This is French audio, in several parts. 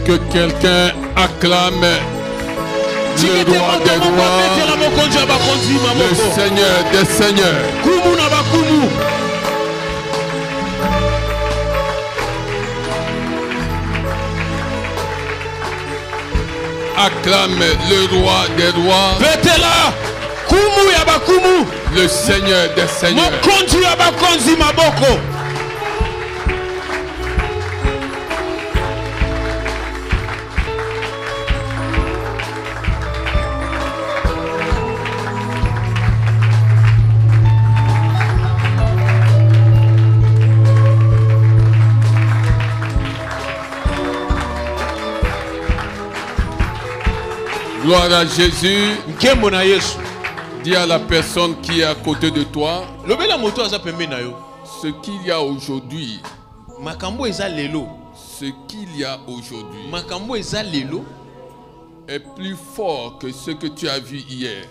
Que quelqu'un acclame le roi des rois, le Seigneur des seigneurs. Acclame le roi des rois, le Seigneur des seigneurs. Gloire à Jésus. Dis à la personne qui est à côté de toi, ce qu'il y a aujourd'hui, est plus fort que ce que tu as vu hier.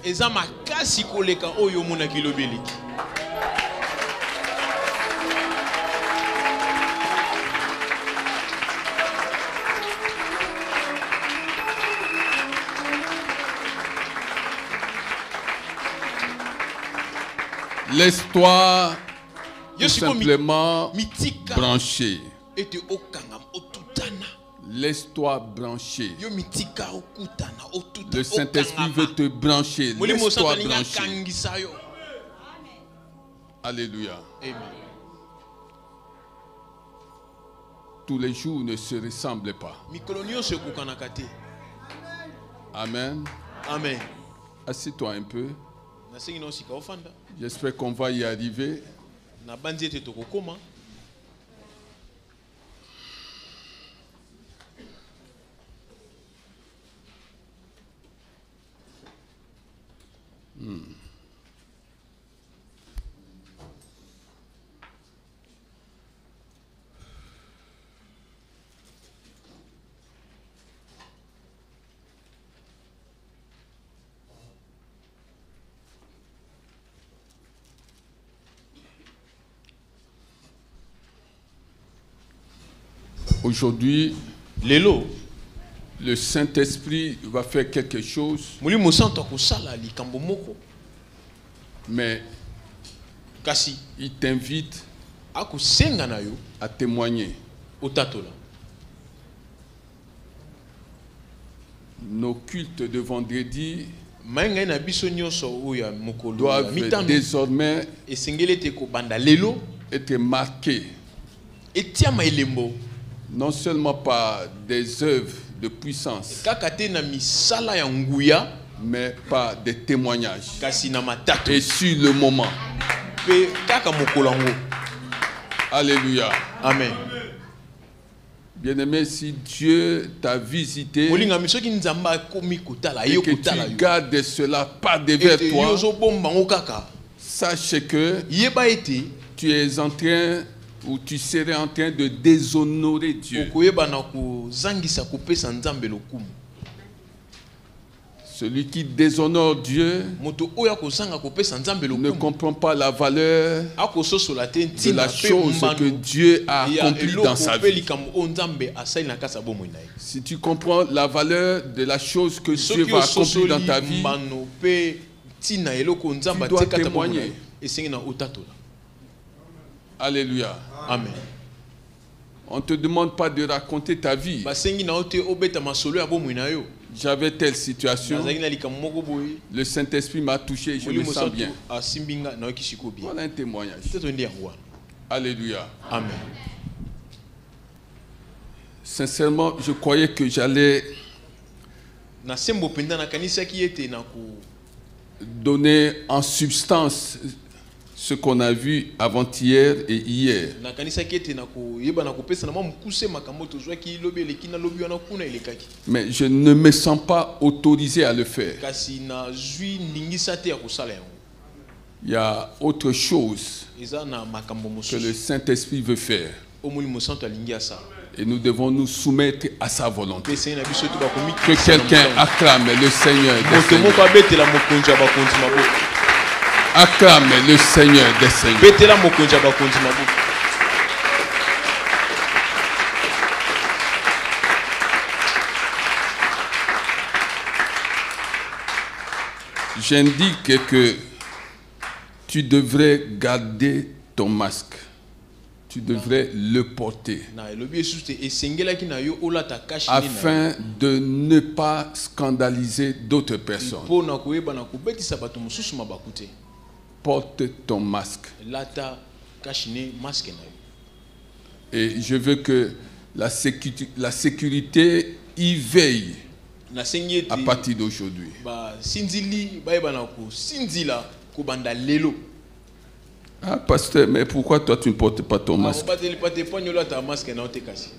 Laisse-toi tout simplement brancher. Laisse-toi brancher. Le Saint-Esprit veut te brancher. Laisse-toi brancher. Alléluia. Tous les jours ne se ressemblent pas. Amen. Amen. Assieds-toi un peu. J'espère qu'on va y arriver. Na bandi ete tokokoma. Aujourd'hui, Lelo, le Saint-Esprit va faire quelque chose, mulimo santo kusala likambo moko. mais Kasi il t'invite akusenga na yo à témoigner. otatola. Nos cultes de vendredi Mainga na biso nyonso oya mokolo doivent désormais esengele te ko banda lelo être marqués etiama elembo non seulement par des œuvres de puissance, kaka te na misala ya nguya mais par des témoignages. kasi na matato Et sur le moment. pe kaka mokolo ngo. Alléluia. Amen. Bien-aimé, si Dieu t'a visité Molinga misoki nzamba komi kotala et yo que kotala tu yo gardes cela pas devers toi, yozo bomba ngo kaka sache que yeba ete tu es en train ou tu serais en train de déshonorer Dieu. okoyeba na kozangisa kopesa nzambe lokumu. Celui qui déshonore Dieu Moto oya kozanga kopesa nzambe ne lokumu comprend pas la valeur akososola te de ntina la pe chose que mbano Dieu a ya accomplie dans sa eloko pe vie. likambo o nzambe asali na kasa bomoi na ye. Si tu comprends la valeur de la chose que Dieu Soki va accomplir dans ta ososoli vie, mbano pe ntina eloko nzambe tu dois atekata bomoi na témoigner. ye esengi na otatola. Alléluia. Amen. On ne te demande pas de raconter ta vie. Basengi na ote obeta masolo ya bomoi na yo. J'avais telle situation, Nazali na likambo moko boye. le Saint-Esprit m'a touché, je me Molimo sens santo bien. asimbinga na okishiko bien. Voilà un témoignage. Teto ndi yango. Alléluia. Amen. Sincèrement, je croyais que j'allais Na sembo penda na kanisa ki ete na ko donner en substance ce qu'on a vu avant-hier et hier. na kanisa ki ete na ko yeba na kopesa na mukuse makambo tozwa ki lobi elekina lobi wana kuna elekaki. Mais je ne me sens pas autorisé à le faire. Kasi na zui ningisa te ya kosala yango. Il y a autre chose Eza na makambo que le mosusu. Saint-Esprit veut faire. Omolimo santo alingi asa. Et nous devons nous soumettre à sa volonté. Pe sengi na biso to ba komi. Que quelqu'un acclame le Seigneur des Moto Seigneurs. moko abetela mokonzi ya bakonzi maboko. Acclame le Seigneur des Seigneurs. Betela mokonzi ya bakonzi maboko. J'indique que tu devrais garder ton masque. Tu devrais le porter Na elobi esusu te esengelaki na yo olata kashi ni na. afin de ne pas scandaliser d'autres personnes. Po na koyeba na kobetisa bato mosusu mabaku te. Porte ton masque. Lata kashi ne masque na yo. Et je veux que la sécurité y veille Nasengi ete à partir d'aujourd'hui. ba sinzili bayeba na ko sinzila ko banda lelo. Ah, pasteur, mais pourquoi toi tu ne portes pas ton masque? Obateli pate ponyo lata masque na ote kasi.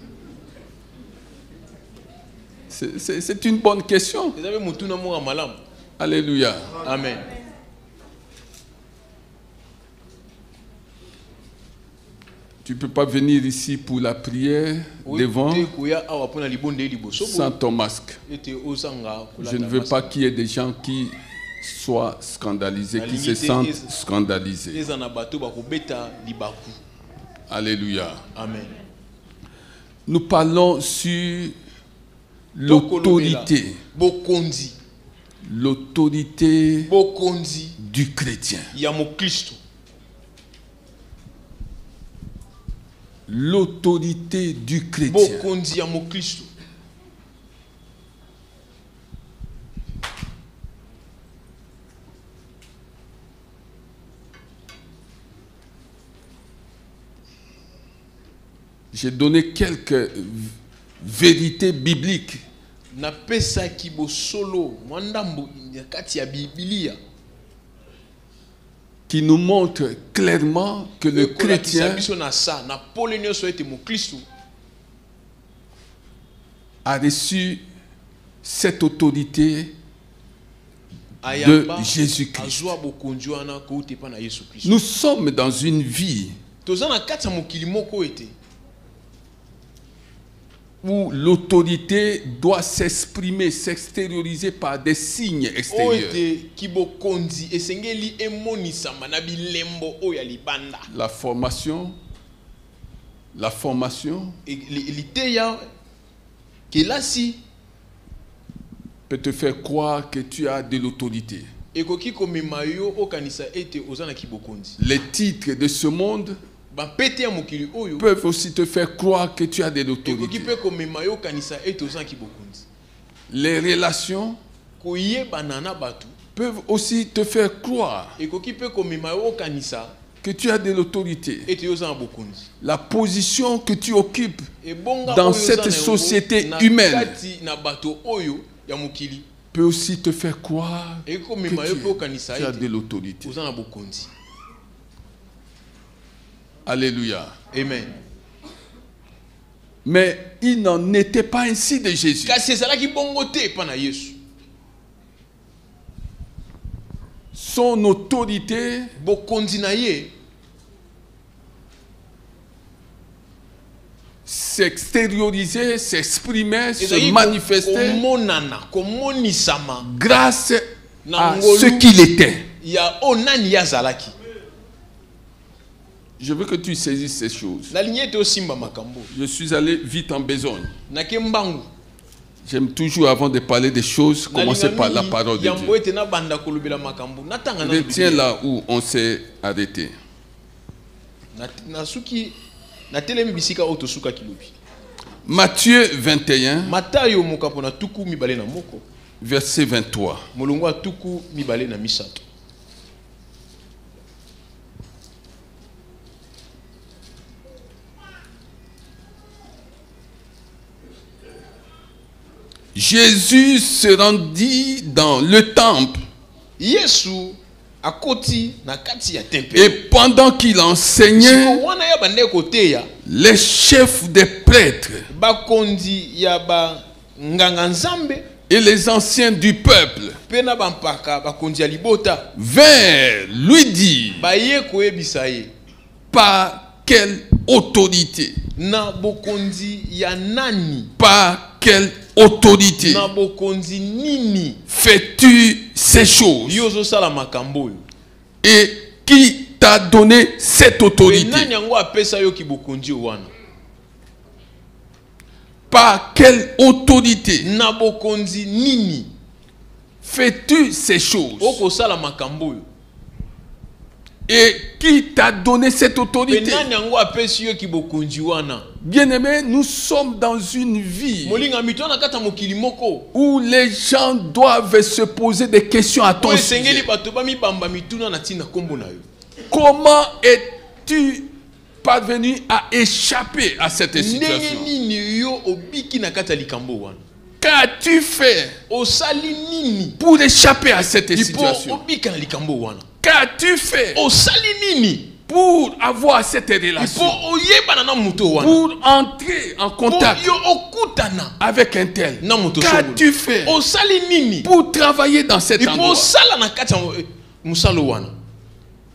C'est une bonne question. Ezabe mutuna mo malamu. Alléluia. Amen. Tu ne peux pas venir ici pour la prière devant sans ton masque. Je ne veux pas qu'il y ait des gens qui soient scandalisés, qui se sentent scandalisés. Alléluia. Amen. Nous parlons sur l'autorité. L'autorité du chrétien. L'autorité du chrétien. J'ai donné quelques vérités bibliques qui nous montre clairement que le chrétien a reçu cette autorité de Jésus-Christ. Nous sommes dans une vie où l'autorité doit s'exprimer, s'extérioriser par des signes extérieurs. La formation peut te faire croire que tu as de l'autorité. Les titres de ce monde peuvent aussi te faire croire que tu as de l'autorité. Les relations peuvent aussi te faire croire que tu as de l'autorité. La position que tu occupes dans cette société humaine peut aussi te faire croire que tu as de l'autorité. Alléluia. Amen. Mais il n'en était pas ainsi de Jésus. Son autorité s'extériorisait, s'exprimait, se manifestait grâce à ce qu'il était. Je veux que tu saisisses ces choses. Je suis allé vite en besogne. J'aime toujours, avant de parler des choses, commencer par la parole de Dieu. Retiens là où on s'est arrêté. Matthieu 21, verset 23. Jésus se rendit dans le temple. Et pendant qu'il enseignait, les chefs des prêtres et les anciens du peuple vinrent lui dire par quelle autorité, par quelle autorité fais-tu ces choses? Et qui t'a donné cette autorité? Par quelle autorité fais-tu ces choses? Et qui t'a donné cette autorité? Bien-aimés, nous sommes dans une vie où les gens doivent se poser des questions à ton sujet. Comment es-tu parvenu à échapper à cette situation? Qu'as-tu fait pour échapper à cette situation? Qu'as-tu fait pour avoir cette relation, pour entrer en contact avec un tel? Qu'as-tu fait pour travailler dans cet endroit?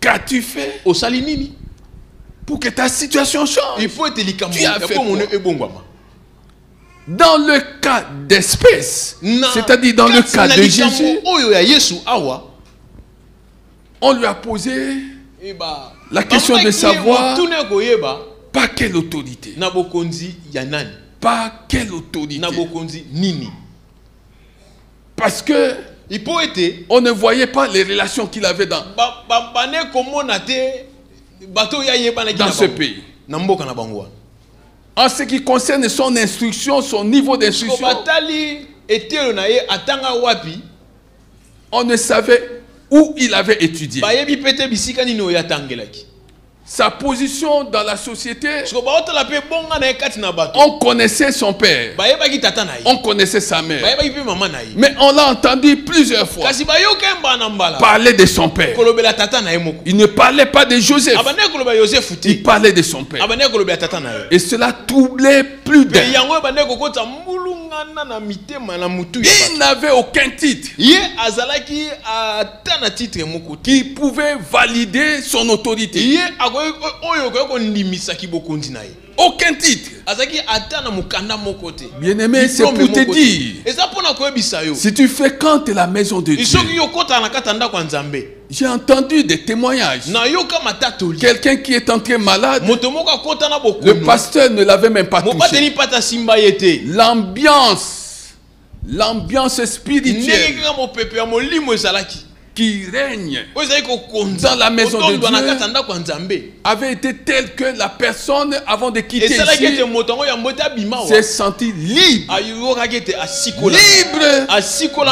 Qu'as-tu fait pour que ta situation change? Tu as fait quoi? Dans le cas d'espèce, c'est-à-dire dans le cas de Jésus, on lui a posé la question de savoir par quelle autorité. Par quelle autorité? Parce que on ne voyait pas les relations qu'il avait dans ce pays. En ce qui concerne son instruction, son niveau d'instruction, on ne savait où il avait étudié. sa position dans la société, on connaissait son père, on connaissait sa mère, mais on l'a entendu plusieurs fois parler de son père. Il ne parlait pas de Joseph, il parlait de son père, et cela troublait plus d'un. Il n'avait aucun titre qui pouvait valider son autorité. Aucun titre. Bien-aimé, c'est pour te dire, si tu fréquentes la maison de Dieu, j'ai entendu des témoignages. Quelqu'un qui est entré malade, le pasteur ne l'avait même pas touché. L'ambiance spirituelle qui règne dans la maison de Dieu avait été telle que la personne, avant de quitter ici, s'est sentie libre. Libre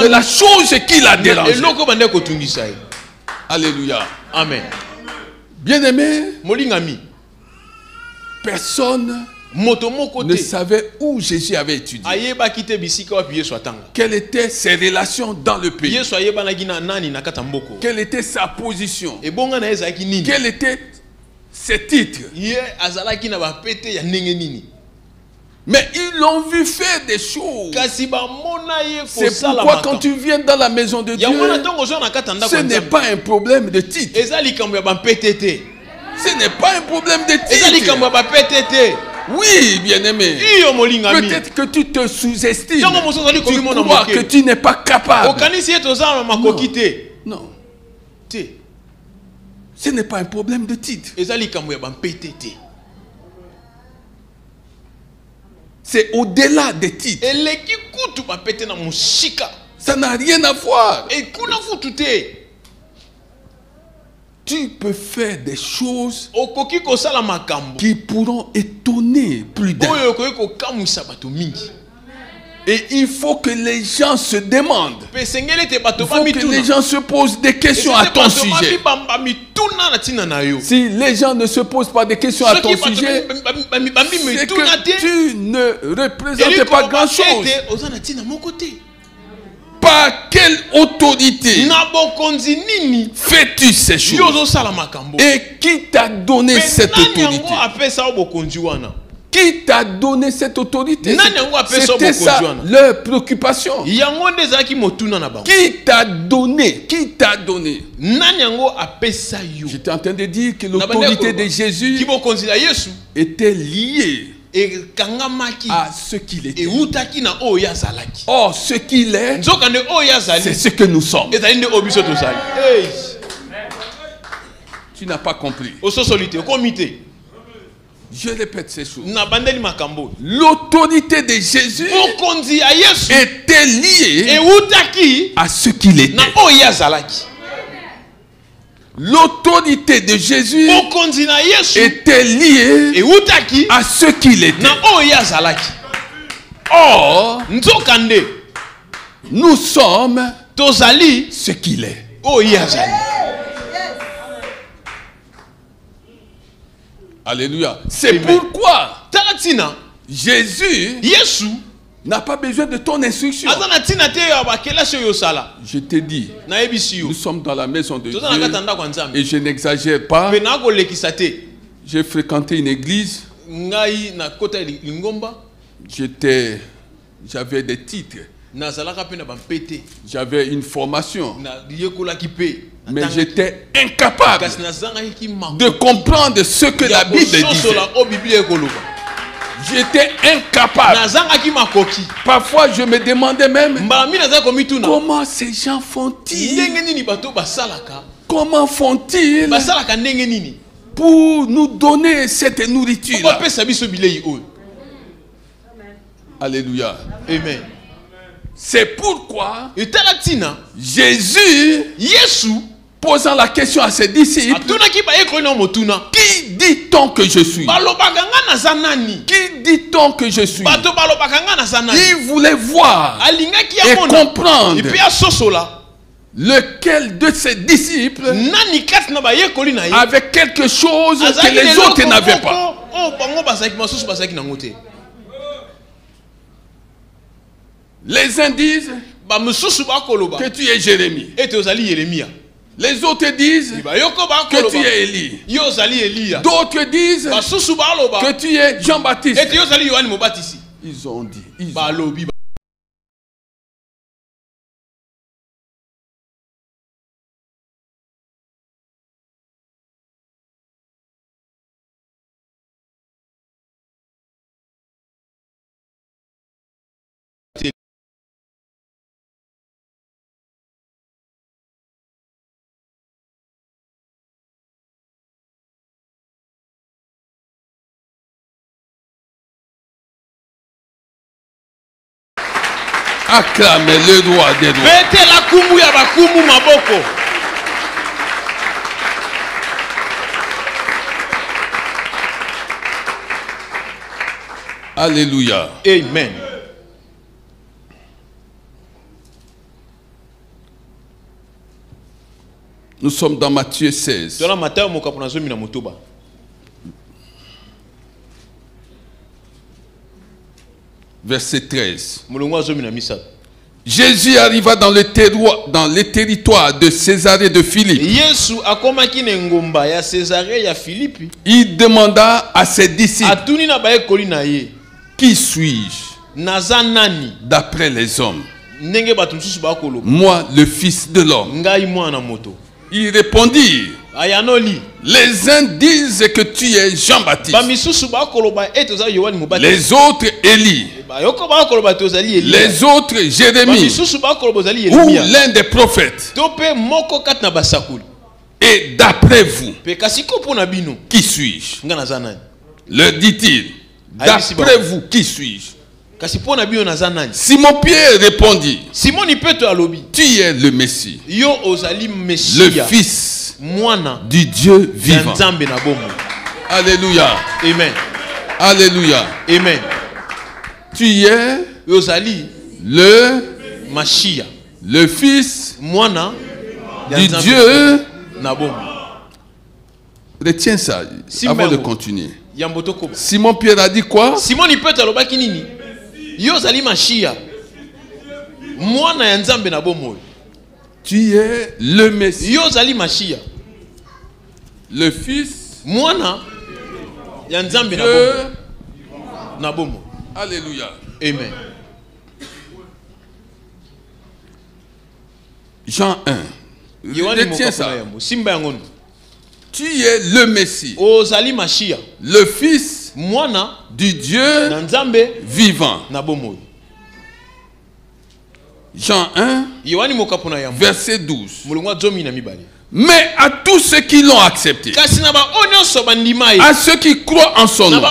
de la chose qui l'a dérangé. Alléluia. Amen. Bien-aimé, personne ne savait où Jésus avait étudié. Quelles étaient ses relations dans le pays. Quelle était sa position. Quels étaient ses titres. Mais ils l'ont vu faire des choses. C'est pourquoi quand tu viens dans la maison de Dieu, ce n'est pas un problème de titre. Ce n'est pas un problème de titre. Oui, bien-aimé. Peut-être que tu te sous-estimes. Tu crois que tu n'es pas capable. Non. Ce n'est pas un problème de titre. C'est au-delà des titres. Ça n'a rien à voir. Tu peux faire des choses qui pourront étonner plus d'un. Et il faut que les gens se demandent. Il faut que les gens se posent des questions à ton sujet. Si les gens ne se posent pas des questions à ton sujet, c'est que tu ne représentes pas grand-chose. Par quelle autorité fais-tu ces choses? Et qui t'a donné cette autorité? Qui t'a donné cette autorité? C'était ça leur préoccupation. Qui t'a donné? Qui t'a donné? J'étais en train de dire que l'autorité de Jésus était liée à ce qu'il était. Or, ce qu'il est, c'est ce que nous sommes. Tu n'as pas compris. Je répète ces choses. L'autorité de Jésus était liée à ce qu'il était. L'autorité de Jésus était liée à ce qu'il était. Or, nous sommes ce qu'il est. Alléluia. C'est pourquoi Jésus n'a pas besoin de ton instruction. Je te dis, nous sommes dans la maison de Dieu et je n'exagère pas. J'ai fréquenté une église. J'avais des titres. J'avais une formation. Mais j'étais incapable de comprendre ce que la Bible disait. J'étais incapable. Parfois je me demandais même comment ces gens font-ils? Comment font-ils pour nous donner cette nourriture-là? Alléluia. Amen. C'est pourquoi Jésus, posant la question à ses disciples, qui dit-on que je suis? Qui dit-on que je suis? Il voulait voir et comprendre Lequel de ses disciples avait quelque chose que les autres n'avaient pas? Les uns disent que tu es Jérémie. Les autres disent que tu es Élie. D'autres disent que tu es Jean-Baptiste. Ils ont dit. Acclamez le droit des droits. Alléluia. Amen. Nous sommes dans Matthieu 16. Verset 13. Jésus arriva dans le territoire de Césarée de Philippe. Il demanda à ses disciples, qui suis-je d'après les hommes? Moi, le Fils de l'homme. Il répondit, les uns disent que tu es Jean-Baptiste, les autres Élie, les autres Jérémie, ou l'un des prophètes. Et d'après vous, qui suis-je? Leur dit-il, d'après vous, qui suis-je? Simon-Pierre répondit, tu es le Messie, le Fils du Dieu vivant. Alléluia. Amen. Alléluia. Amen. Tu es le Fils du Dieu. Retiens ça avant de continuer. Simon-Pierre a dit quoi? Tu es le Messie, le Fils de Dieu. Alléluia. Amen. Jean 1. Retiens ça. Tu es le Messie, le Fils du Dieu vivant. Jean 1, verset 12. Mais à tous ceux qui l'ont accepté, à ceux qui croient en son nom,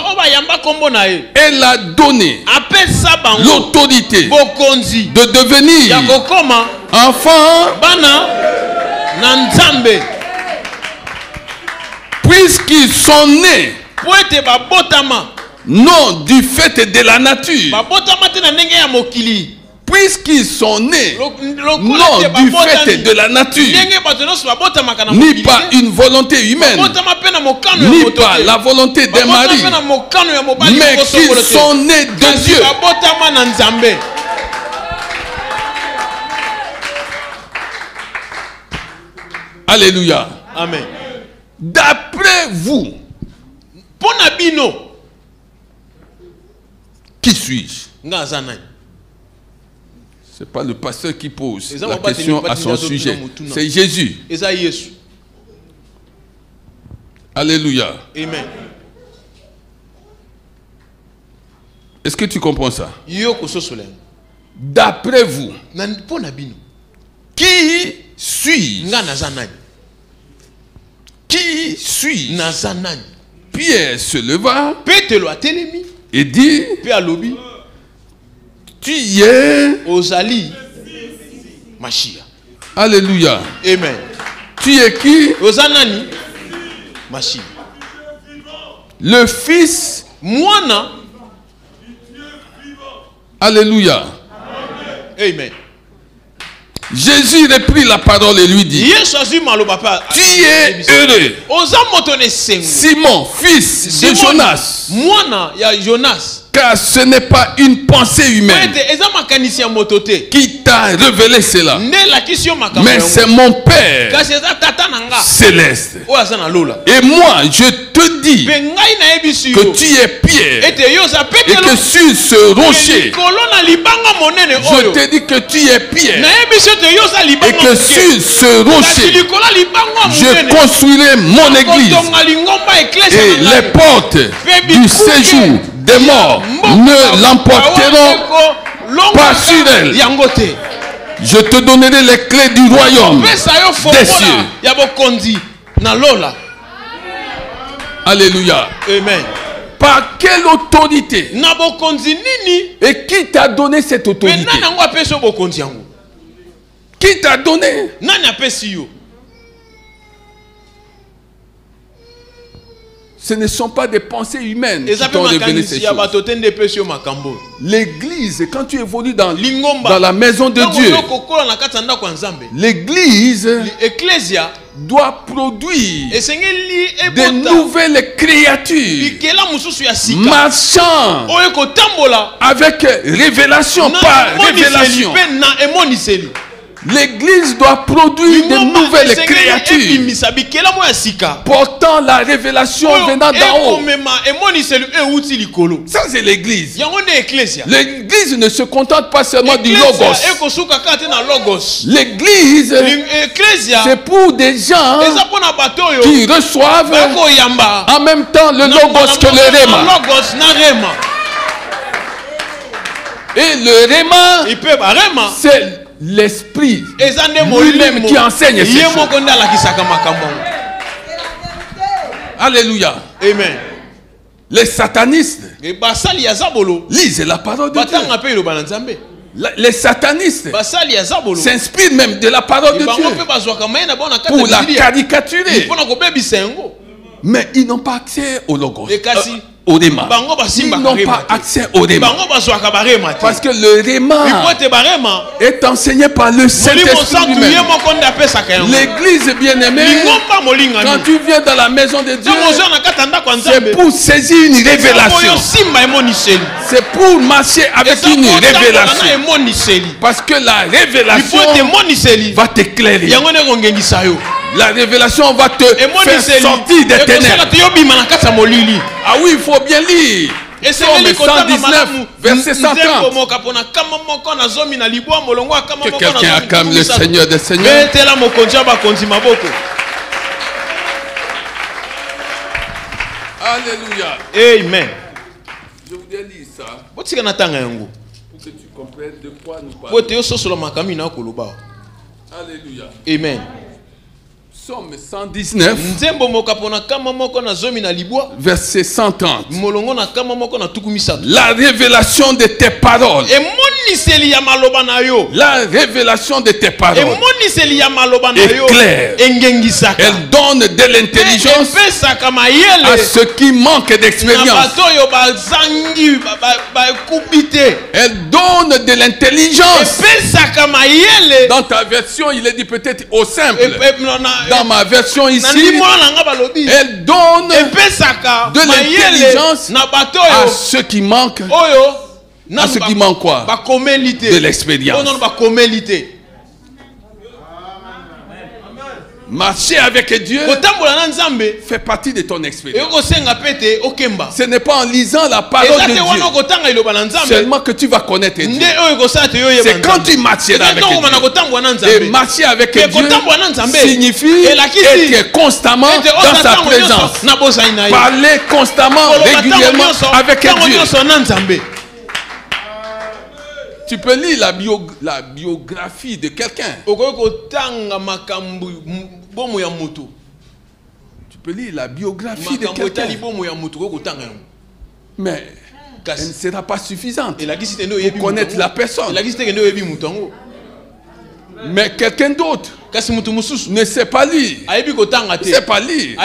elle a donné l'autorité de devenir enfants, puisqu'ils sont nés non du fait de la nature, puisqu'ils sont nés non du fait de la nature, ni par une volonté humaine, ni par la volonté d'un mari, mais qu'ils sont nés de Dieu. Alléluia. Amen. D'après vous, qui suis-je? Ce n'est pas le pasteur qui pose la question à son sujet. C'est Jésus. Alléluia. Amen. Est-ce que tu comprends ça? D'après vous, qui suis-je? Qui suis-je? Pierre se leva et dit, tu es Alléluia. Amen. Tu es qui? Le Fils. Amen. Alléluia. Amen. Jésus reprit la parole et lui dit, tu es heureux, Simon, fils de Jonas, car ce n'est pas une pensée humaine qui t'a révélé cela, mais c'est mon Père céleste. Et moi, je te dis que tu es Pierre et que sur ce rocher, je te dis que tu es Pierre et que sur ce rocher, je construirai mon église et les portes du séjour des morts ne l'emporteront pas sur elle. Je te donnerai les clés du royaume des cieux. Alléluia. Amen. Par quelle autorité? Et qui t'a donné cette autorité? Qui t'a donné? Ce ne sont pas des pensées humaines qui t'ont révélé ces choses. L'église, quand tu évolues dans la maison de Dieu, l'église doit produire de nouvelles créatures marchant avec révélation par révélation. L'église doit produire de nouvelles créatures portant la révélation venant d'en haut. Ça, c'est l'église. L'église ne se contente pas seulement du logos. L'église, c'est pour des gens qui reçoivent en même temps le logos que le réma. Et le réma, c'est l'esprit lui-même qui enseigne ces choses. Alléluia. Amen. Les satanistes lisent la parole de Dieu. Les satanistes s'inspirent même de la parole de Dieu pour la caricaturer. Mais ils n'ont pas accès au logos. Au réma. Ils n'ont pas accès au réma. Parce que le réma est enseigné par le Saint-Esprit lui-même. L'église bien-aimée, quand tu viens dans la maison de Dieu, c'est pour saisir une révélation. C'est pour marcher avec une révélation. Parce que la révélation va t'éclairer. La révélation va te faire sortir des ténèbres. Ah oui, il faut bien lire. Psaume 119, verset 130. Que quelqu'un acclame le Seigneur des Seigneurs. Alléluia. Amen. Je voudrais lire ça pour que tu comprennes de quoi nous parlons. Alléluia. Amen. Psaume 119, verset 130. La révélation de tes paroles. La révélation de tes paroles est claire. Elle donne de l'intelligence à ceux qui manquent d'expérience. Elle donne de l'intelligence. Dans ta version, il est dit peut-être au simple. Dans ma version ici, elle donne de l'intelligence à ceux qui manquent. À ceux qui manquent quoi? De l'expérience. Marcher avec Dieu fait partie de ton expérience. Ce n'est pas en lisant la parole de Dieu seulement que tu vas connaître Dieu. C'est quand tu marcheras avec Dieu. Et marcher avec Dieu signifie être constamment dans sa présence. Parler constamment, régulièrement avec Dieu. Tu peux lire la biographie de quelqu'un. Tu peux lire la biographie de quelqu'un. Mais elle ne sera pas suffisante pour connaître la personne. Mais quelqu'un d'autre ne sait pas lire. Ne sait pas lire.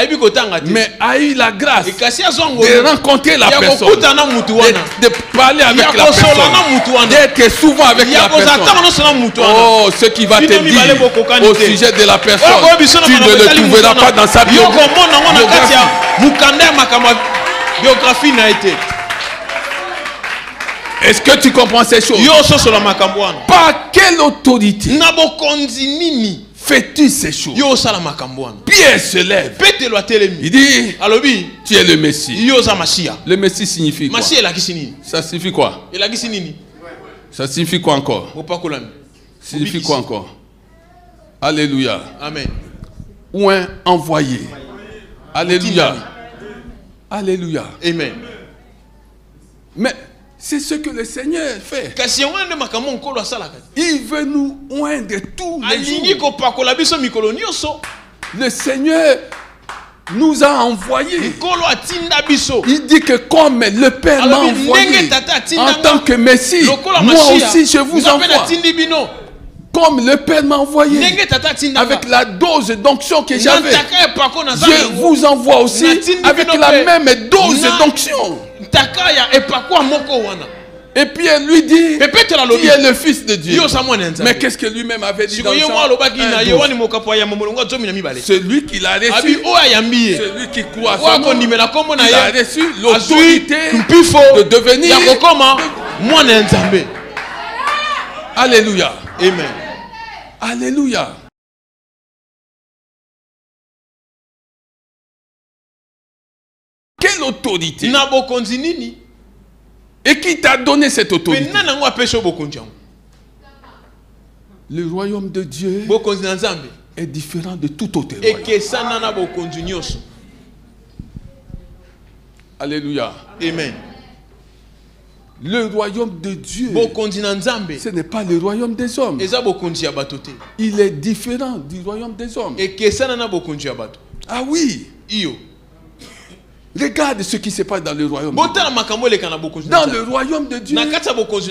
Mais a eu la grâce de rencontrer la personne, de parler avec la personne, d'être souvent avec la personne. Oh, ce qui va te dire au sujet de la personne, tu ne le trouveras pas dans sa biographie. Est-ce que tu comprends ces choses? Par quelle autorité fais-tu ces choses? Pierre se lève. Il dit, tu es le Messie. Le Messie signifie quoi? Ça signifie quoi? Ça signifie quoi encore? Ça signifie quoi encore? Alléluia. Amen. Ou un envoyé. Alléluia. Alléluia. Amen. Mais c'est ce que le Seigneur fait. Il veut nous oindre tous les jours. Le Seigneur nous a envoyés. Il dit que comme le Père m'a envoyé en tant que Messie, moi aussi je vous envoie. Comme le Père m'a envoyé avec la dose d'onction que j'avais, je vous envoie aussi avec la même dose d'onction. Et puis elle lui dit, qui est le Fils de Dieu. Mais qu'est-ce que lui-même avait dit dans Jean 1:12? Celui qui l'a reçu, celui qui croit à son nom, il a reçu l'autorité de devenir. Alléluia. Amen. Alléluia. Quelle autorité? Et qui t'a donné cette autorité? Le royaume de Dieu est différent de tout autre royaume. Alléluia. Amen. Le royaume de Dieu, ce n'est pas le royaume des hommes. Il est différent du royaume des hommes. Ah oui. Regarde ce qui se passe dans le royaume de Dieu. Dans le royaume de Dieu,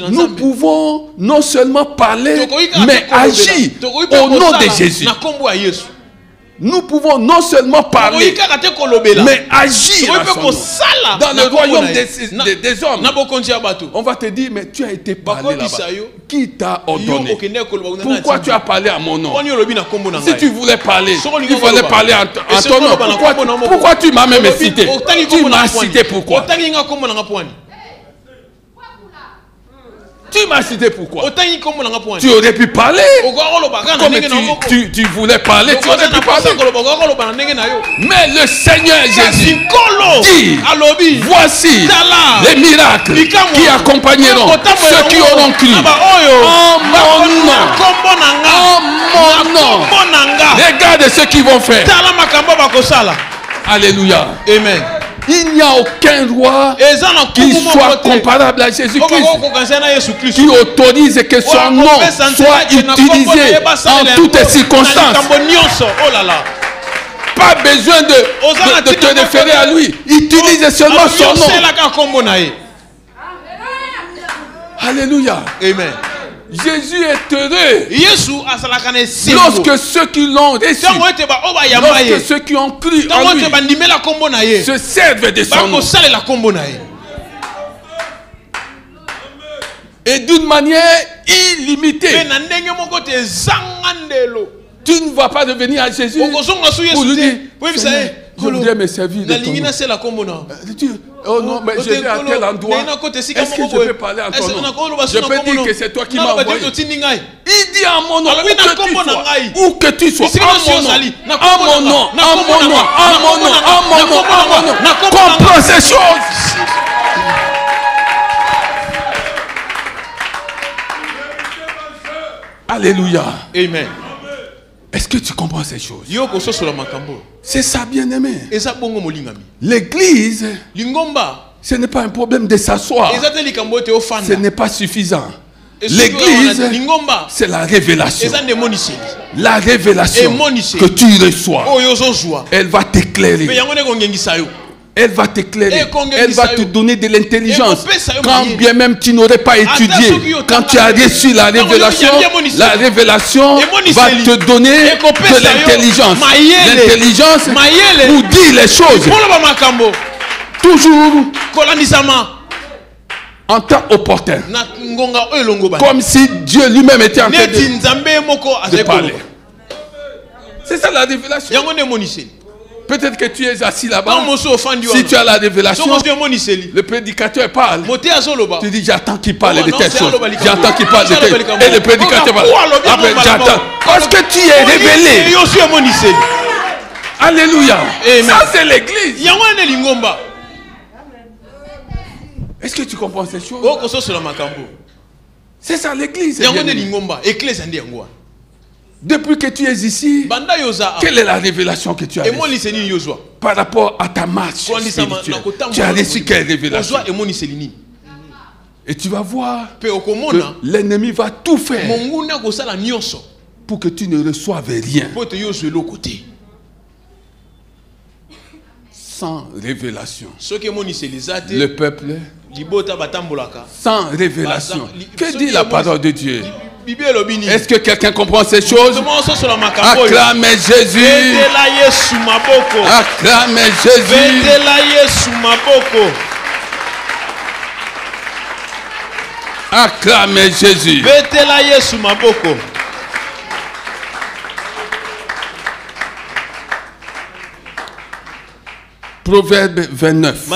nous pouvons non seulement parler, mais agir au nom de Jésus. Nous pouvons non seulement parler, mais agir à son nom. Dans le royaume des hommes. On va te dire, mais tu as été parlé là-bas. Qui t'a ordonné? Pourquoi tu as parlé à mon nom? Si tu voulais parler, il fallait parler en ton nom. Pourquoi tu m'as même cité? Tu m'as cité pourquoi? Tu m'as cité pourquoi? Tu aurais pu parler. Comme tu voulais parler, tu aurais pu parler. Mais le Seigneur Jésus dit, voici les miracles qui accompagneront ceux qui auront cru en mon nom. Regarde ce qu'ils vont faire. Alléluia. Amen. Il n'y a aucun roi qui soit comparable à Jésus-Christ, qui autorise que son nom soit utilisé en toutes circonstances. Pas besoin de te référer à lui. Utilise seulement son nom. Alléluia. Amen. Jésus est heureux lorsque ceux qui l'ont reçu, lorsque ceux qui ont cru en lui se servent de son nom. Et d'une manière illimitée. Tu ne vas pas revenir à Jésus pour lui dire, je voudrais me servir de ton nom. Oh non, mais je vais à tel endroit. Est-ce que je peux parler en ton nom? Je peux dire que c'est toi qui m'as envoyé. Il dit à mon nom, où que tu sois, à mon nom, comprends ces choses. Alléluia. Amen. Est-ce que tu comprends ces choses? C'est ça, bien-aimé. L'église, ce n'est pas un problème de s'asseoir. Ce n'est pas suffisant. L'église, c'est la révélation. La révélation que tu reçois, elle va t'éclairer. Elle va t'éclairer. Elle va te donner de l'intelligence. Quand bien même tu n'aurais pas étudié, quand tu as reçu la révélation va te donner de l'intelligence. L'intelligence pour dire les choses. Toujours en temps opportun. Comme si Dieu lui-même était en train de parler. C'est ça la révélation. Peut-être que tu es assis là-bas. Si tu as la révélation, le prédicateur parle. Tu dis, j'attends qu'il parle de telle chose. J'attends qu'il parle de telle chose. Et le prédicateur parle. Après, j'attends. Parce que tu es révélé. Alléluia. Ça, c'est l'église. Est-ce que tu comprends ces choses? C'est ça l'église. Depuis que tu es ici, quelle est la révélation que tu as reçue par rapport à ta marche spirituelle? Tu as reçu quelle révélation? Et tu vas voir que l'ennemi va tout faire pour que tu ne reçoives rien. Sans révélation, le peuple sans révélation. Que dit la parole de Dieu? Est-ce que quelqu'un comprend ces choses? Acclamez Jésus. Acclamez Jésus. Acclamez Jésus. Proverbe 29,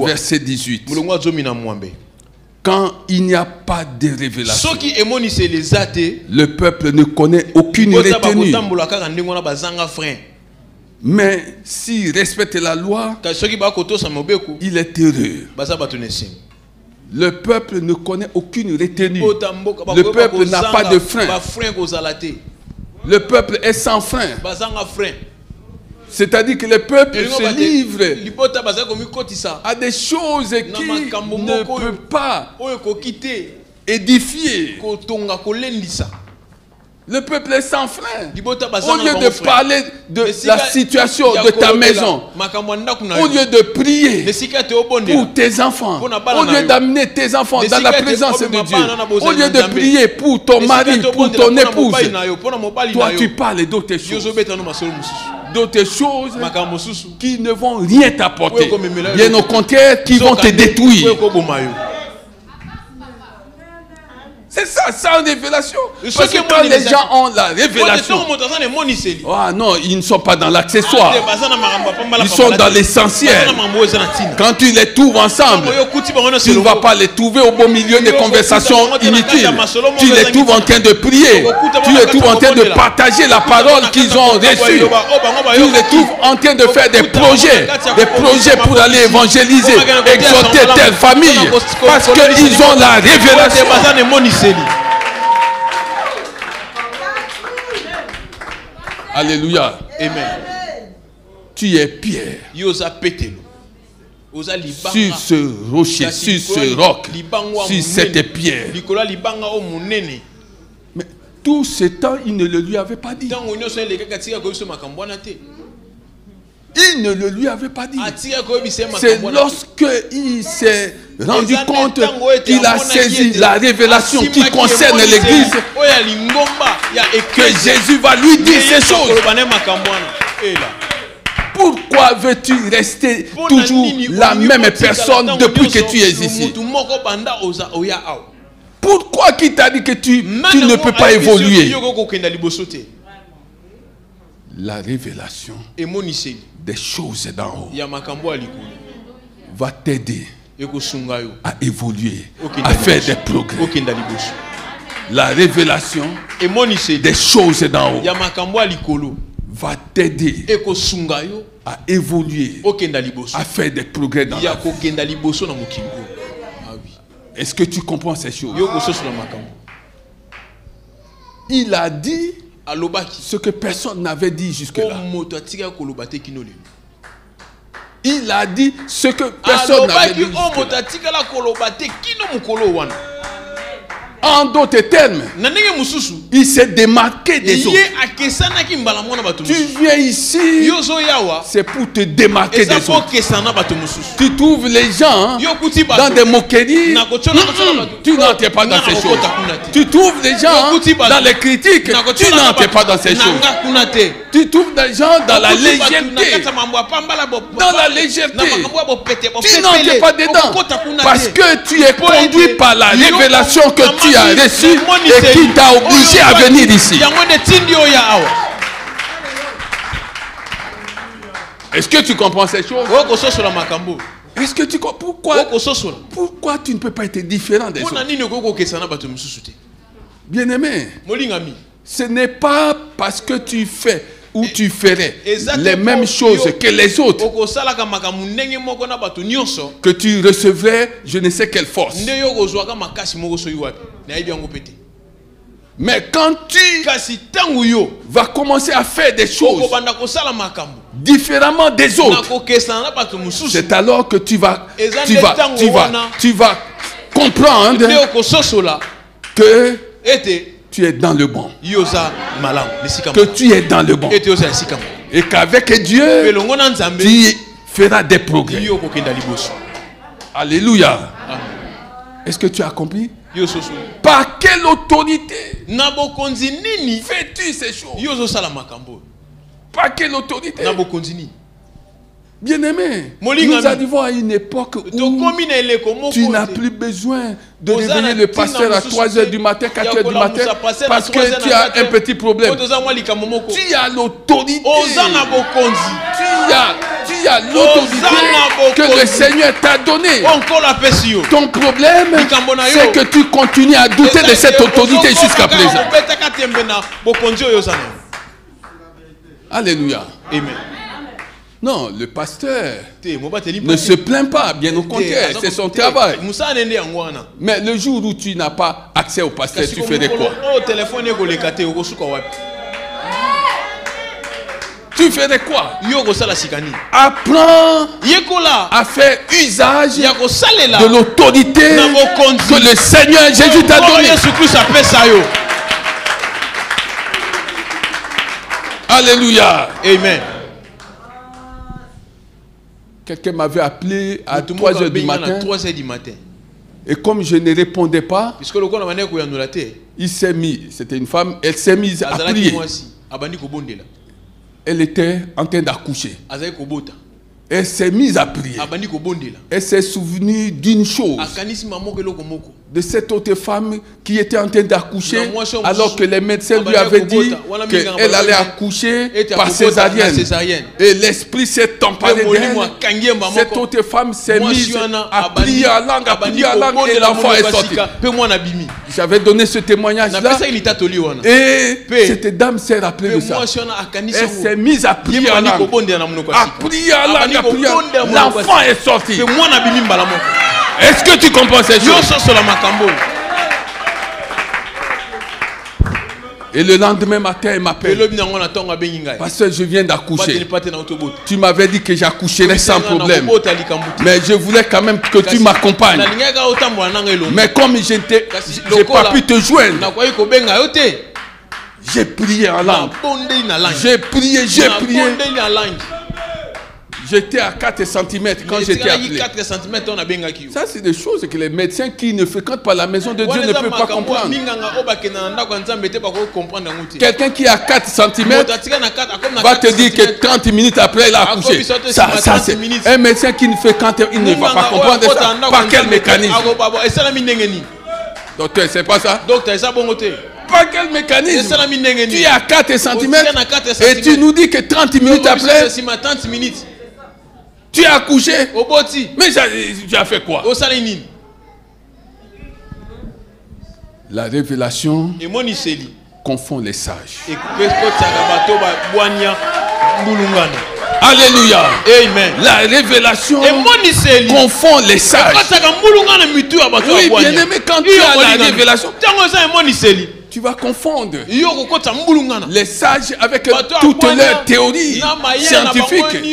verset 18. Quand il n'y a pas de révélation, le peuple ne connaît aucune retenue. Mais s'il respecte la loi, il est heureux. Le peuple ne connaît aucune retenue. Le peuple n'a pas de frein. Le peuple est sans frein. C'est-à-dire que le peuple se livre à des choses qui ne peuvent pas édifier. Le peuple est sans frein. Au lieu de parler de la situation de ta maison, au lieu de prier pour tes enfants, au lieu d'amener tes enfants dans la présence de Dieu, au lieu de prier pour ton mari, pour ton épouse, toi tu parles d'autres choses. D'autres choses qui ne vont rien t'apporter. Bien au contraire, qui vont te détruire. C'est ça, sans révélation. Parce que quand les gens ont la révélation, ah non, ils ne sont pas dans l'accessoire. Ils sont dans l'essentiel. Quand tu les trouves ensemble, tu ne vas pas les trouver au beau milieu des conversations inutiles. Tu les trouves en train de prier. Tu les trouves en train de partager la parole qu'ils ont reçue. Tu les trouves en train de faire des projets pour aller évangéliser, exhorter telle famille. Parce qu'ils ont la révélation. Alléluia. Amen. Tu es Pierre. Sur ce rocher, sur ce roc, sur cette pierre. Mais tout ce temps, il ne le lui avait pas dit. Il ne le lui avait pas dit. C'est lorsqu'il s'est rendu compte qu'il a saisi la révélation qui concerne l'église que Jésus va lui dire ces choses. Pourquoi veux-tu rester toujours la même personne depuis que tu es ici? Pourquoi qui t'a dit que tu ne peux pas évoluer? La révélation des choses d'en haut va t'aider à évoluer, à faire des progrès. La révélation des choses d'en haut va t'aider à évoluer, à faire des progrès dans la vie. Est-ce que tu comprends ces choses? Il a dit ce que personne n'avait dit jusque-là. Il a dit ce que personne n'avait dit jusque-là. En d'autres termes, il s'est démarqué des autres. Tu viens ici, c'est pour te démarquer des autres. Tu trouves les gens dans des moqueries, tu n'entres pas dans ces choses. Tu trouves des gens dans les critiques, tu n'entres pas dans ces choses. Tu trouves des gens dans la légèreté. Dans la légèreté. Tu n'entres pas dedans. Parce que tu es conduit par la révélation que tu as reçue et qui t'a obligé à venir ici. Est-ce que tu comprends ces choses? Est-ce que tu comprends pourquoi tu ne peux pas être différent des autres? Bien-aimé, ce n'est pas parce que tu fais ou tu ferais les mêmes choses que les autres que tu recevrais je ne sais quelle force. Mais quand tu vas commencer à faire des choses différemment des autres, c'est alors que tu vas comprendre que tu es dans le bon. Que tu es dans le bon. Et qu'avec Dieu, tu feras des progrès. Alléluia. Est-ce que tu as compris? Par quelle autorité fais-tu ces choses? Par quelle autorité? Bien-aimé, nous arrivons à une époque où tu n'as plus besoin de réveiller le pasteur à 3h du matin, 4h du matin, parce que tu as un petit problème. Tu as l'autorité. Tu as l'autorité que le Seigneur t'a donnée. Ton problème, c'est que tu continues à douter de cette autorité jusqu'à présent. Alléluia. Amen. Non, le pasteur ne se plaint pas, bien au contraire, c'est son travail. Mais le jour où tu n'as pas accès au pasteur, tu ferais quoi? Tu ferais quoi? Apprends à faire usage de l'autorité que le Seigneur Jésus t'a donnée. Alléluia. Amen. Quelqu'un m'avait appelé à 3h du matin. Et comme je ne répondais pas, il s'est mis, c'était une femme, elle s'est mise à prier. Elle était en train d'accoucher. Elle s'est mise à prier. Elle s'est souvenue d'une chose. De cette autre femme qui était en train d'accoucher alors que les médecins lui avaient dit qu'elle allait accoucher par césarienne. Et l'esprit s'est emparé d'elle. Cette autre femme s'est mise à prier en langue, et l'enfant est sorti. J'avais donné ce témoignage-là et cette dame s'est rappelée de ça. Elle s'est mise à prier en langue. L'enfant est sorti. Est-ce que tu comprends ces choses? Et le lendemain matin, il m'appelle. Parce que je viens d'accoucher. Tu m'avais dit que j'accoucherais sans problème. Mais je voulais quand même que tu m'accompagnes. Mais comme je n'ai pas pu te joindre, j'ai prié en langue. J'ai prié. J'étais à 4 cm quand j'étais appelé. Ça, c'est des choses que les médecins qui ne fréquentent pas la maison de Dieu ne peuvent pas comprendre. Quelqu'un qui a 4 cm va te dire que 30 minutes après, il a accouché. Ça, c'est un médecin qui ne fréquente, il ne va pas comprendre ça. Par quel mécanisme? Docteur, c'est pas ça? Par quel mécanisme? Tu es à 4 cm et tu nous dis que 30 minutes après, tu as accouché. Mais tu as fait quoi? La révélation confond les sages. Alléluia. Amen. La révélation confond les sages. Oui, bien aimé, quand tu as la révélation, tu vas confondre les sages avec toutes leurs théories scientifiques.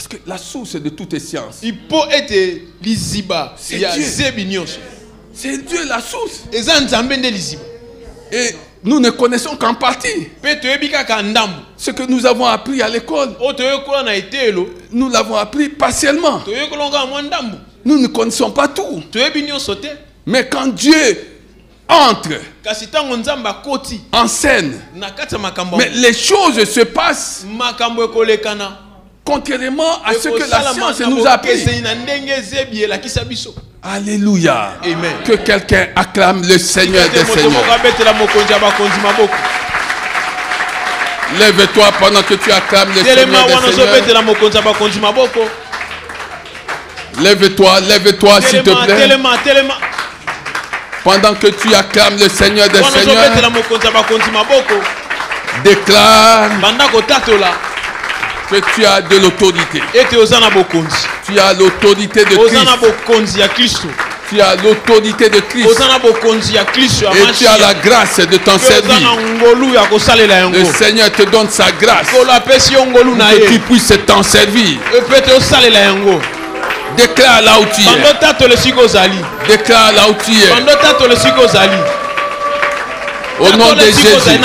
Parce que la source de toute science, il peut être liziba. C'est Dieu. C'est Dieu la source. Et nous ne connaissons qu'en partie. Ce que nous avons appris à l'école, nous l'avons appris partiellement. Nous ne connaissons pas tout. Mais quand Dieu entre en scène, mais les choses se passent contrairement à ce que la science nous a appris. Alléluia. Amen. Que quelqu'un acclame le Seigneur des Seigneurs. Lève-toi pendant que tu acclames le Seigneur des Seigneurs. Lève-toi s'il te plaît. Pendant que tu acclames le Seigneur des Seigneurs, déclare que tu as de l'autorité. Tu as l'autorité de Christ. Tu as l'autorité de Christ. Et tu as la grâce de t'en servir. Le Seigneur te donne sa grâce pour que tu puisses t'en servir. Déclare là où tu es. Déclare là où tu es. Au nom de Jésus.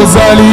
Ozali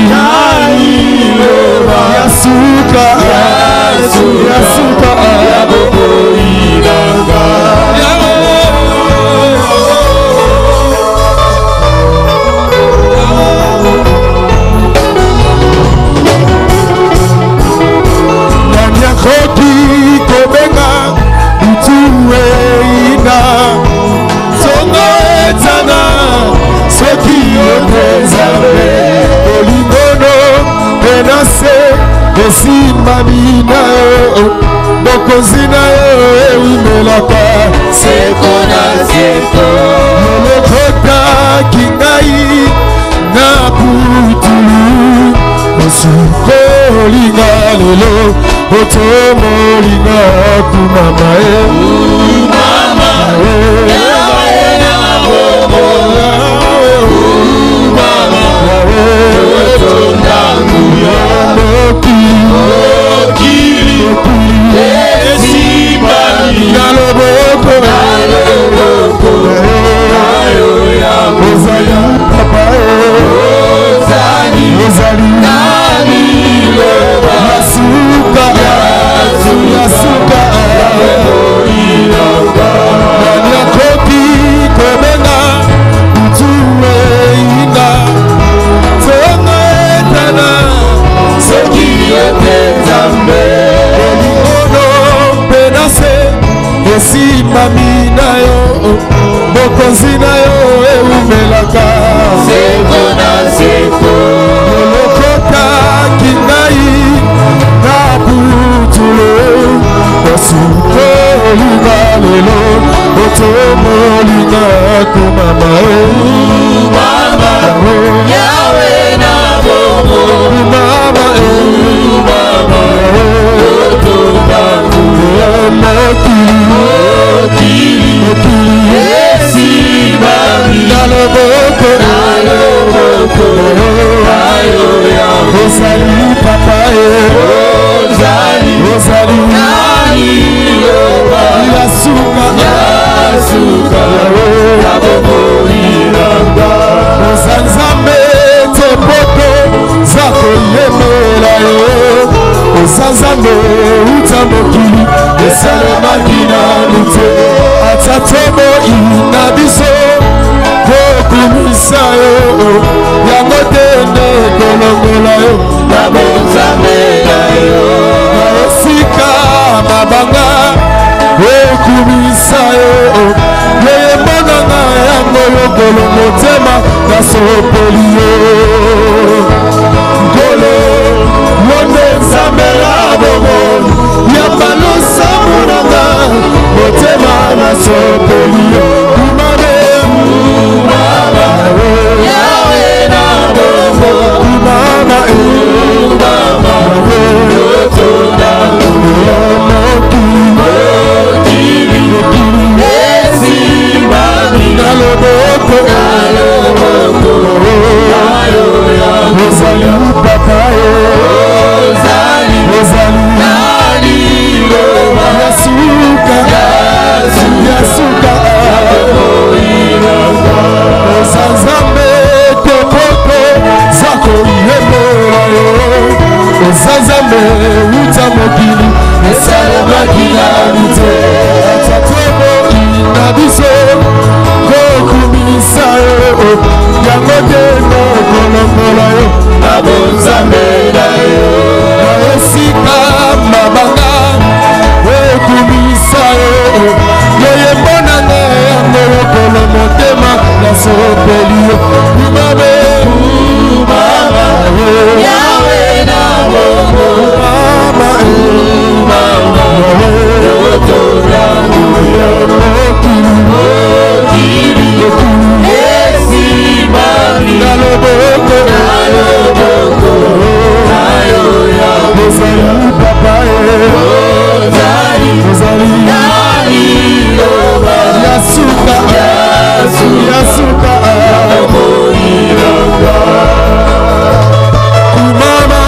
Sanzambe utamokili esalemaki nanu te ata tomoi na biso kokumisa yo yango te nde kolongola yo na bonzambe na yo na esika mabanga okumisa yo yeyembonanga yango yokolo motema nasopeli yo nkolo wonde nzambe ya bomoi yamba losamonanga motema nasopeli yo kumame kumama yawe na bomoi kumama kumama yotonda mokili esimami naloboko ozali papa ozali nani loba yasuka ozanzambe topoko zako yemola yo ozanzambe uta mokili esalemaki nanu te atatomo na biso kokumisa yo yango te nokolongola yo na bonzambe na yo na esika mabanga okumisa yo yoyembonanga yango lokolo motema nasopeli yo kumame kumama yawe na bongo kumama kumama yotola mokili esimami naloboko ozali papa ozali yasuka kumama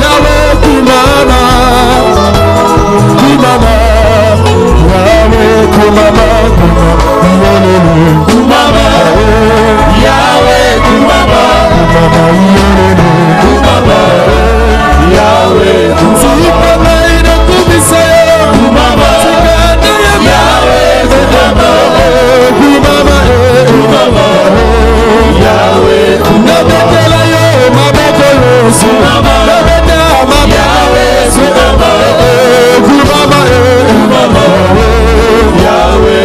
yawe kumama kumama yawe kumama kumama yawe kumama kumama yawe kumama ina kumisa kumama yawe kumama kumama yawe nabetela yo maboko yosu nabeta maboko yawe kumama yawe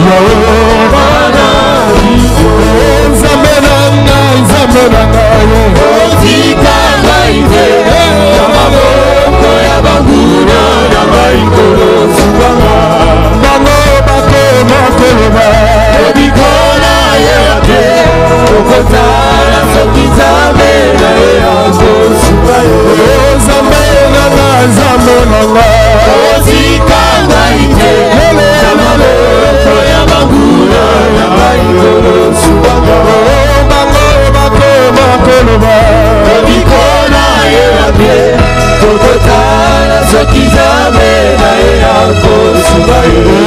kozwa mana nzambe na ngai otika ngai te na maboko ya banguna na ngai kolosubanga bango bakoma koloba obikona ye te okotala soki nzambe na ye akosuba yo nzambe na ngai otika ngai te na maboko ya banguna na ngai kolosubanga bango bakoma koloba obikona ye te okotala soki nzambe na ye akosuba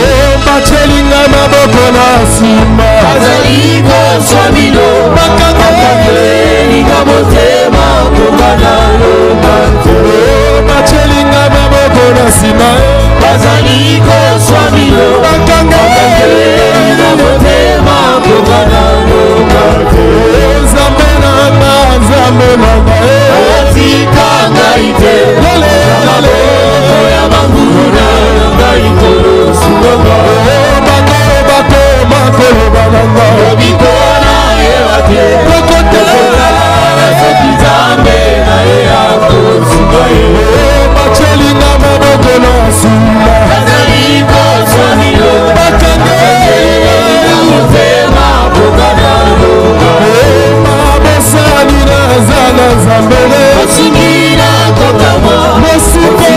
yo bachelinga maboko na nsima azali koswa bino bakangelinga motema kongana longa te bachelinga maboko na nsima bazali koswa bino bakangelinga motema kongana longa te nzambe nanga otika ngai te maboko ya banguna na ngai kolosubanga obikona yewa te okotala soki nzambe na ye akosuba ye bachelinga maboko na nsima bazali koswa bino bakangelinga motema kongana longa mabosani naza na nzambele osingila kokamwa mosiko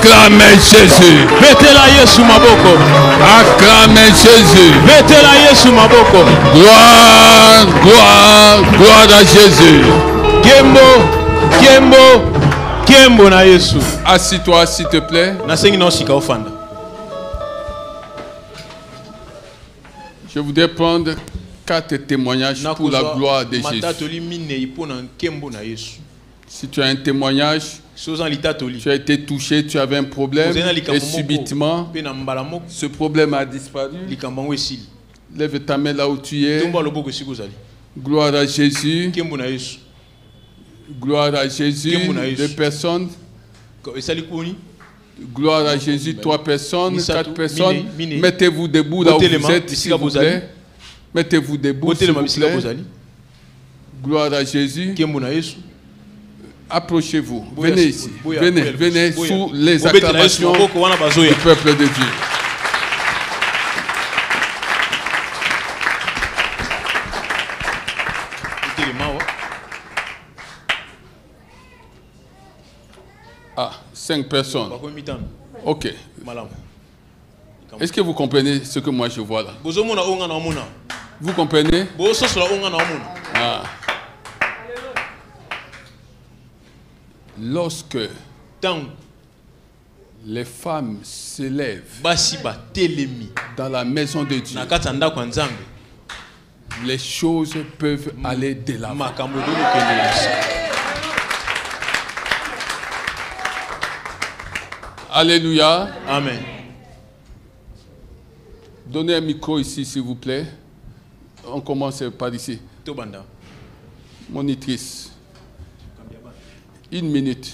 Acclamez Jésus. Betela Yesu maboko. Acclamez Jésus. Betela Yesu maboko. Gloire, gloire, gloire à Jésus. Kembo, kembo, kembo na Yesu. Assis-toi s'il te plaît. Nasengi na sika ofanda. Je voudrais prendre 4 témoignages pour la gloire de Jésus. Si tu as un témoignage, tu as été touché, tu avais un problème et subitement, ce problème a disparu. Lève ta main là où tu es. Gloire à Jésus. Gloire à Jésus. 2 personnes. Gloire à Jésus, 3 personnes, 4 personnes. Mettez-vous debout là où vous êtes, s'il vous plaît. Mettez-vous debout, s'il vous plaît. Gloire à Jésus. Approchez-vous. Venez ici. Venez, venez sous les acclamations du peuple de Dieu. Ah, 5 personnes. Ok. Est-ce que vous comprenez ce que moi je vois là? Vous comprenez? Ah. Lorsque les femmes s'élèvent dans la maison de Dieu, les choses peuvent aller de l'avant. Alléluia. Amen. Donnez un micro ici, s'il vous plaît. On commence par ici. Monitrice. 1 minute.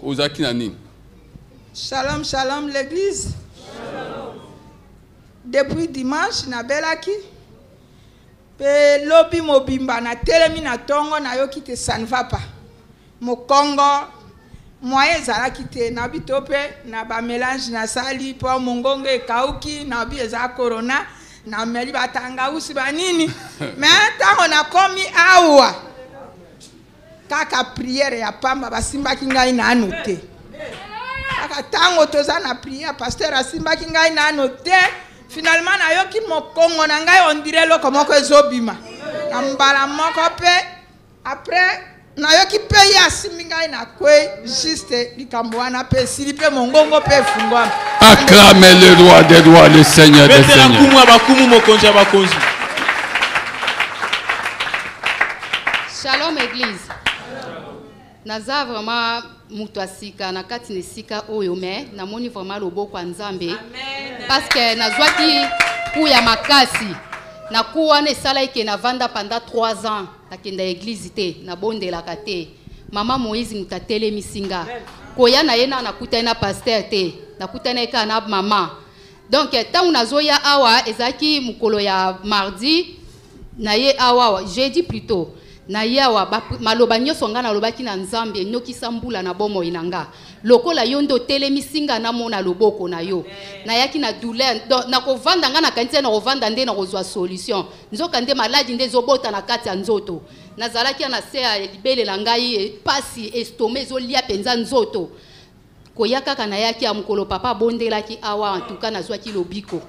Ozaki Nani. Shalom, shalom l'église. Depuis dimanche, na belaki. Pe lobi mobimba na telemi na tongo na yo kite ça ne va pas. Mo Congo. Moyen zala kite na bitope na ba mélange na sali po mongongo ekauki na bi eza corona na meli batanga usi banini mais tango na komi awa kaka prière ya pamba basimba kingai na anote kaka tango toza na prière pasteur asimba kingai na anote finalement na yoki mokongo na ngai on dirait loko moko ezobima na mbala moko pe après na yoki pe ya siminga na kwe juste likambwana pe silipe mongongo pe fungwa. Acclamez le roi des rois, le Seigneur des seigneurs. Shalom église. Naza vraiment mutu asika na kati nesika oyo me na moni vraiment loboko ya Nzambe parce que nazwaki ku ya makasi na kuwa ne sala ike na vanda pendant 3 ans nakenda église te na bondelaka te mama Moïse mutatele misinga koya na yena nakuta na pasteur te nakuta na eka na mama donc tant nazoya awa ezaki mukolo ya mardi na ye awa jeudi plutôt na yawa maloba nyonso nga na lobaki na Nzambe nyokisa mbula na bomo inanga lokola yondo telemisinga na mona loboko na yo na yaki na douleur na kovanda nga na kantie na kovanda nde na kozwa solution nzoka nde maladi nde zobota na kati ya nzoto nazalaki na se ya libele na ngai pasi estomac ezolia penza nzoto koya kaka na yaki ya mukolo papa bondelaki awa en tout cas nazwaki lobiko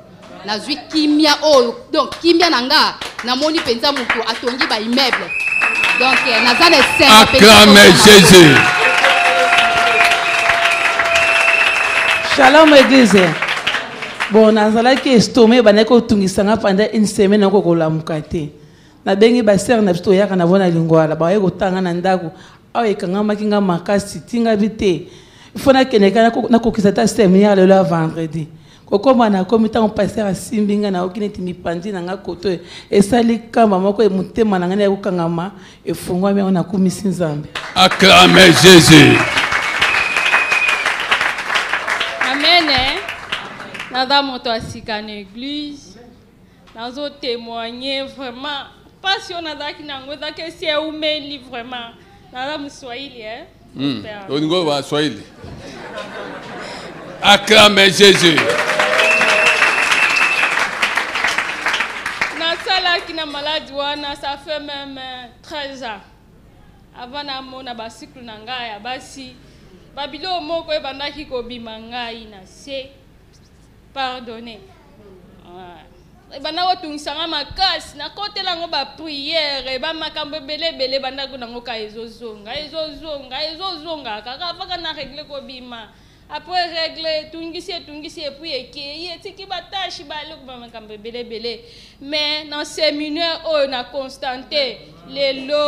nazwi kimia oyo donc kimia nanga na moni penza mutu atongi ba immeuble. Donc, acclamez Jésus. Shalom église. Bon, nazala ki estomé baneko tungisanga pendant 1 semaine ko kolamuka te. Na bengi ba sœur na biso yaka na bona lingwala ba yeko tanga na ndako. Awe kanga makinga makasi tinga bite. Ifona keneka na kokisa ta séminaire le vendredi. Kokoma na komita on passer à simbinga na okineti mipandi na nga koto esali kamba moko mutema na ngana yakukangama efungwa me ona kumisi Nzambe. Acclamez Jésus. Amen. Nada moto asika na église. Nazo témoigner vraiment passion nadaki nango dake c'est umeli vraiment. Nada mswahili Oningo wa Swahili. Acclamez Jésus. Nasalaki na maladie wana ça fait même 13 ans. Avant na mona ba cycle na ngai ya basi babilo moko ebandaki kobima ngai na se pardonner bana otungisanga makasi nakotela ngo ba prière ba makambo belebele banda kuna ngo ka ezozonga kaka vaka na règle kobima après règle tungisi et puis ekeye tiki batashi bale ko makambo belebele mais dans séminaire o na constanté lelo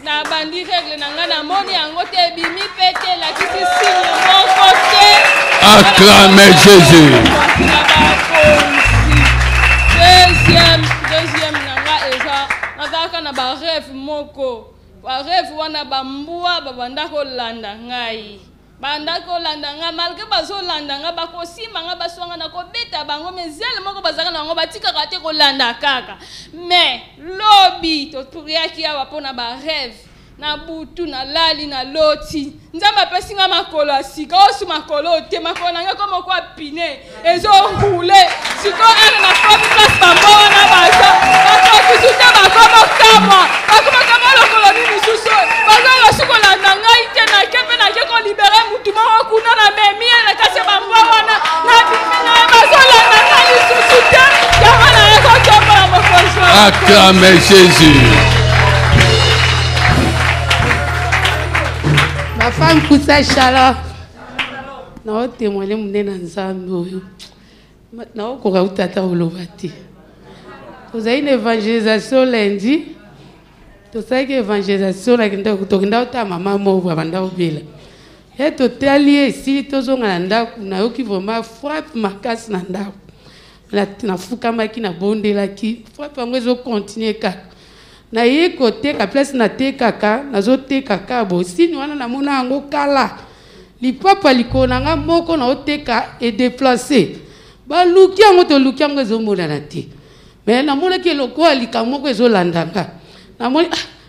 na bandi règle na ngana moni yango te bimi pete la kisi signe mon côté acclamez Jésus. Deuxième nanga eza nazaka na ba rêve moko ba rêve wana bambua babanda ko landa ngai banda ko landa nga malgré bazo landa nga bakosimba nga baswanga na kobeta bango mezele moko bazaka na ngo batika kate ko landa kaka mais lobi to turiaki awa pona ba rêve na butu na lali na loti nzamba pesinga makolo asika osu makolo te makolo nanga komo kwa pine ezo roule siko ene na komi place bambo wana baza bakokisuta bakomo kamwa bakomo kamwa lokolo ni misusu bazanga suko landa ngai te na kepe na keko libere mutu moko kuna na memie na kase bambo wana na bimina bazolanda ngai lisusu te yango na yeko tombola mokonzi Acclamez Jésus. Ma femme Koussa Chala. Na témoigner mon nzambe. Na okoka utata olobati. Vous avez une évangélisation lundi. Tu sais que évangélisation la kinda uta mama mo banda obela. Et totali ici tozonga nda na yoki vraiment frappe makasi na nda. Na fuka maki na bondela ki frappe ngo continuer kaka. Na ye côté ka place na te kaka nazo te kaka bo sini wana na mona ngo kala li papa likona nga moko na oteka et déplacer ba luki ngo to luki ngo zo mona na te mais na mona ke loko alika moko zo landanga na mona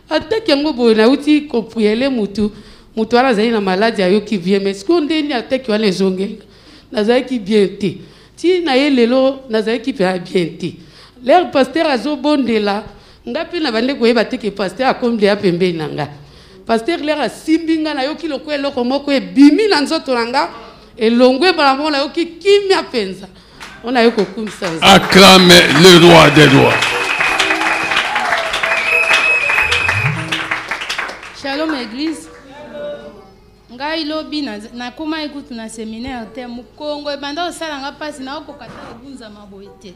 ateke ngo bo na uti ko priele mutu ala zali na maladie ayo ki vient mais skonde ni ateke wana ezonge na zali ki bien te ti na ye lelo na zali ki bien te leur pasteur azo bondela ngapi na bande koyeba te ke pasteur akomble ya pembe nanga pasteur lera simbinga na yoki loko eloko moko ebimi na nzoto nanga elongwe bala mona yoki kimia penza ona yoko kumisa acclame le roi des rois. Shalom église. Ngai lobi na koma ekutu na séminaire te mukongo ebanda osala nga pasi na okokata obunza maboite.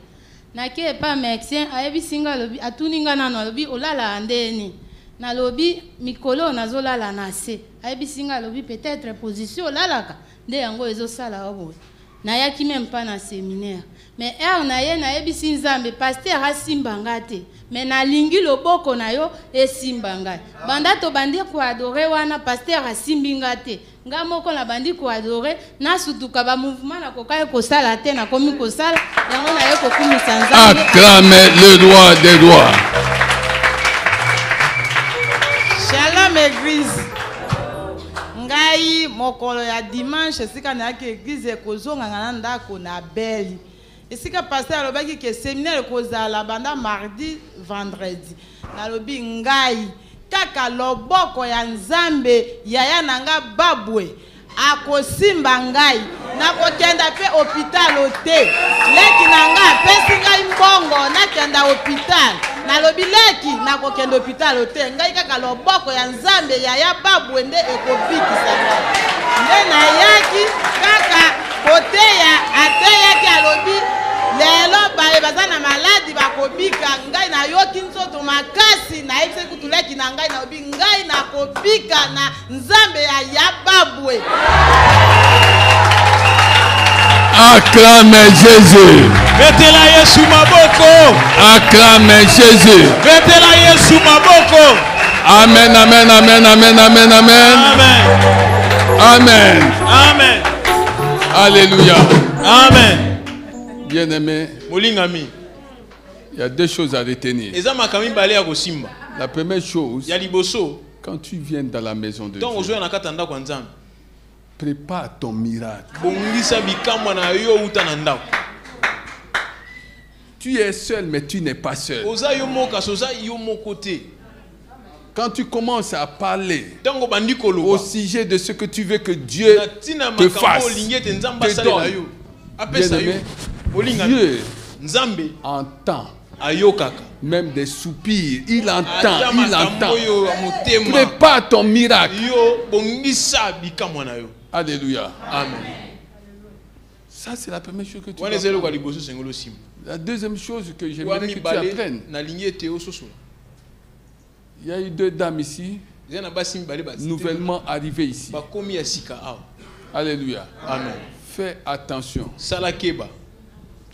Na ke pa médecin ayebi singa lobi atuninga nano lobi olala andeni na lobi mikolo nazolala na se ayebi singa lobi peut-être position olalaka nde yango ezosala obo na yaki même pas na séminaire mais na ye na yebi sinzambe pasteur asimba ngate mais na lingi loboko na yo esimba ngai banda to bandi ko adorer wana pasteur asimbi ngate nga moko na bandi ko adorer na sutuka ba mouvement na kokai ko sala te na komi ko sala yango na ye ko kumisa nzambe. Acclame le roi des rois. Shalom église. Ngai mokolo ya dimanche sika na yaki église kozonga ngana ndako na beli. Esika pasteur alobaki ke séminaire kozala banda mardi vendredi. Nalobi ngai kaka loboko ya nzambe yaya nanga babwe akosimba ngai nakokenda pe hôpital te leki nanga pesi ngai mbongo nakenda hôpital nalobi leki nakokenda hôpital te ngai kaka loboko ya nzambe yaya babwe nde ekobikisa ngai nde nayaki kaka koteya ateyaki alobi lelo baye baza na maladi bakobika ngai na yoki nzoto makasi na yebise kutuleki na ngai na obi ngai na kobika na nzambe ya yababwe. Acclame Jésus. Betela Yesu maboko. Acclame Jésus. Betela Yesu maboko. Amen, amen, amen, amen, amen, amen. Amen. Amen. Amen. Alléluia. Amen. Bien-aimé, Molingami. il y a deux choses à retenir. La première chose, quand tu viens dans la maison de Dieu, prépare ton miracle. Tu es seul, mais tu n'es pas seul. Quand tu commences à parler au sujet de ce que tu veux que Dieu te fasse, te donne, Dieu entend même des soupirs. Il entend. Prépare ton miracle. Alléluia. Amen. Ça, c'est la première chose que tu dois apprendre. La deuxième chose que j'aimerais que tu apprennes. Il y a eu 2 dames ici, nouvellement arrivées ici. Alléluia. Amen. Fais attention.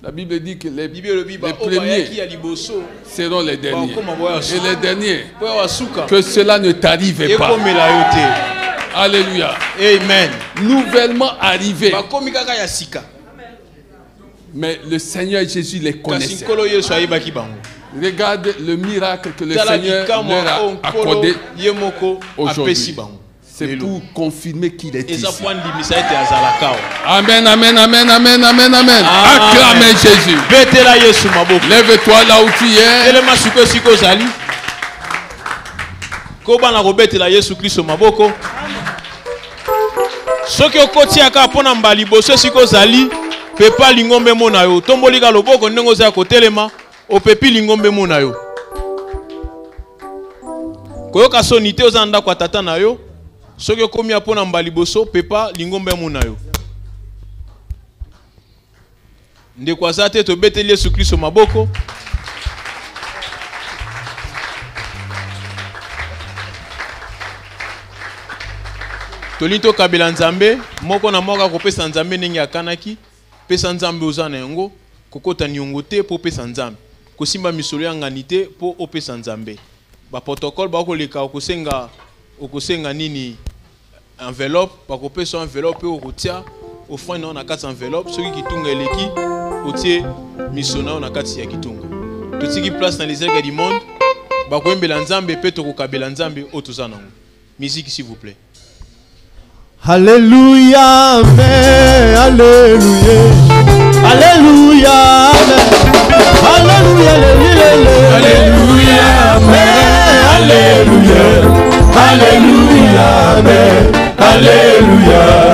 La Bible dit que les premiers seront les derniers. Et les derniers, que cela ne t'arrive pas. Alléluia. Amen. Nouvellement arrivés. Mais le Seigneur Jésus les connaissait. Regarde le miracle que le Seigneur leur a accordé aujourd'hui. C'est pour confirmer qu'il est ici. Amen, amen, amen, amen, amen, amen. Acclamez Jésus. Lève-toi là où tu es. Soki okotiaka pona mbali boso siko zali pepa lingombe mona yo tombolika loboko ndenge oza kotelema opepi lingombe mona yo koyoka soni te oza ndako tata na yo soki okomi pona mbali boso pepa lingombe mona yo ndeko aza te tobeteli Yesu Kristo maboko. Tolinto kabela nzambe moko na moko kopesa nzambe ndenge akanaki pesa nzambe oza na yango kokota niongo te po pesa nzambe kosimba misolo ya ngani te po opesa nzambe ba protocole ba koleka okosenga nini enveloppe ba kopesa enveloppe okotia ofrande na kati enveloppe soki kitunga eleki otie misona na kati ya kitunga totiki place na les ailes du monde ba koembela nzambe pe to kokabela nzambe otoza nango. Musique s'il vous plaît. Alléluia, amen, alléluia, alléluia, amen, alléluia, alléluia, amen, alléluia, alléluia, amen, alléluia.